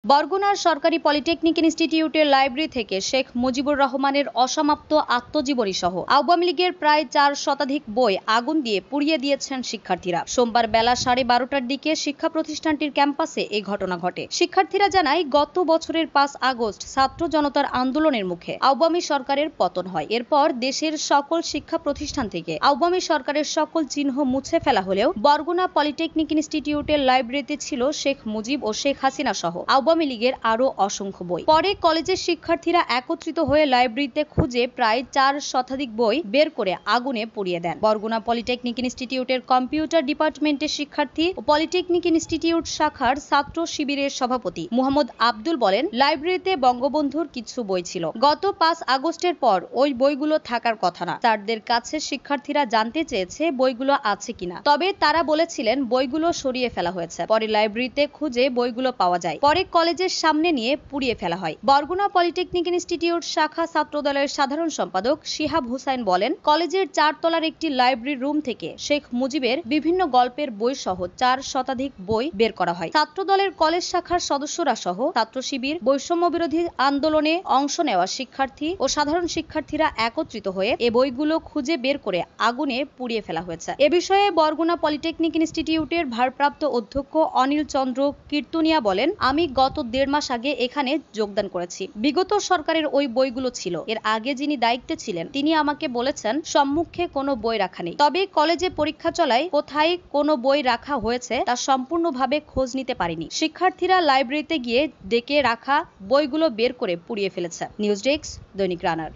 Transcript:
বরগুনার সরকারি পলিটেকনিক ইনস্টিটিউটের লাইব্রেরি থেকে শেখ মুজিবুর রহমানের অসমাপ্ত আত্মজীবনী সহ আওয়ামী লীগের প্রায় 4 শতাধিক বই আগুন দিয়ে পুড়িয়ে দিয়েছেন শিক্ষার্থীরা। সোমবার বেলা 12:30টার দিকে শিক্ষা প্রতিষ্ঠানটির ক্যাম্পাসে এই ঘটনা ঘটে। শিক্ষার্থীরা জানায়, গত বছরের 5 আগস্ট ছাত্র জনতার আন্দোলনের মুখে আওয়ামী সরকারের পতন হয়। এরপর দেশের সকল শিক্ষা প্রতিষ্ঠান থেকে আওয়ামী সরকারের সকল চিহ্ন মুছে ফেলা হলেও বরগুনা পলিটেকনিক ইনস্টিটিউটের লাইব্রেরিতে ছিল শেখ মুজিব ও শেখ হাসিনা সহ আওয়ামী লীগের আরো অসংখ্য বই। পরে কলেজের শিক্ষার্থীরা একত্রিত হয়ে লাইব্রেরিতে খুঁজে প্রায় 4 শতাধিক বই বের করে আগুনে পুড়িয়ে দেন। বরগুনা পলিটেকনিক ইনস্টিটিউটের কম্পিউটার ডিপার্টমেন্টের শিক্ষার্থী ও পলিটেকনিক ইনস্টিটিউট শাখার ছাত্র শিবিরের সভাপতি মোহাম্মদ আব্দুল বলেন, লাইব্রেরিতে বঙ্গবন্ধুর কিছু বই ছিল। গত 5 আগস্টের পর ওই বইগুলো থাকার কথা না। তাদের কাছে শিক্ষার্থীরা জানতে চেয়েছে বইগুলো আছে কিনা, তবে তারা বলেছিলেন বইগুলো সরিয়ে ফেলা হয়েছে। পরে লাইব্রেরিতে খুঁজে বইগুলো পাওয়া যায়। পরে কলেজের সামনে নিয়ে পুড়িয়ে ফেলা হয়। বরগুনা পলিটেকনিক ইনস্টিটিউট শাখা ছাত্রদলের সাধারণ সম্পাদক শিহাব হুসাইন বলেন, কলেজের 4 তলার একটি লাইব্রেরি রুম থেকে শেখ মুজিবের বিভিন্ন গল্পের বই সহ 4 শতাধিক বই বের করা হয়। ছাত্রদলের কলেজ শাখার সদস্যরা সহ ছাত্র শিবির, বৈষম্য বিরোধী আন্দোলনে অংশ নেওয়া শিক্ষার্থী ও সাধারণ শিক্ষার্থীরা একত্রিত হয়ে এই বইগুলো খুঁজে বের করে আগুনে পুড়িয়ে ফেলা হয়েছে। এ বিষয়ে বরগুনা পলিটেকনিক ইনস্টিটিউটের ভারপ্রাপ্ত অধ্যক্ষ অনিল চন্দ্র কীর্তনিয়া বলেন, আমি গত 1.5 মাস আগে এখানে যোগদান করেছি। বিগত সরকারের ওই বইগুলো ছিল। এর আগে যিনি দায়িত্বে ছিলেন তিনি আমাকে বলেছেন সম্মুখে কোনো বই রাখা নেই, তবে কলেজে পরীক্ষা চলায় কোথায় কোনো বই রাখা হয়েছে তা সম্পূর্ণভাবে খোঁজ নিতে পারিনি। শিক্ষার্থীরা লাইব্রেরিতে গিয়ে ডেকে রাখা বইগুলো বের করে পুড়িয়ে ফেলেছে। নিউজ ডেস্ক, দৈনিক রানার।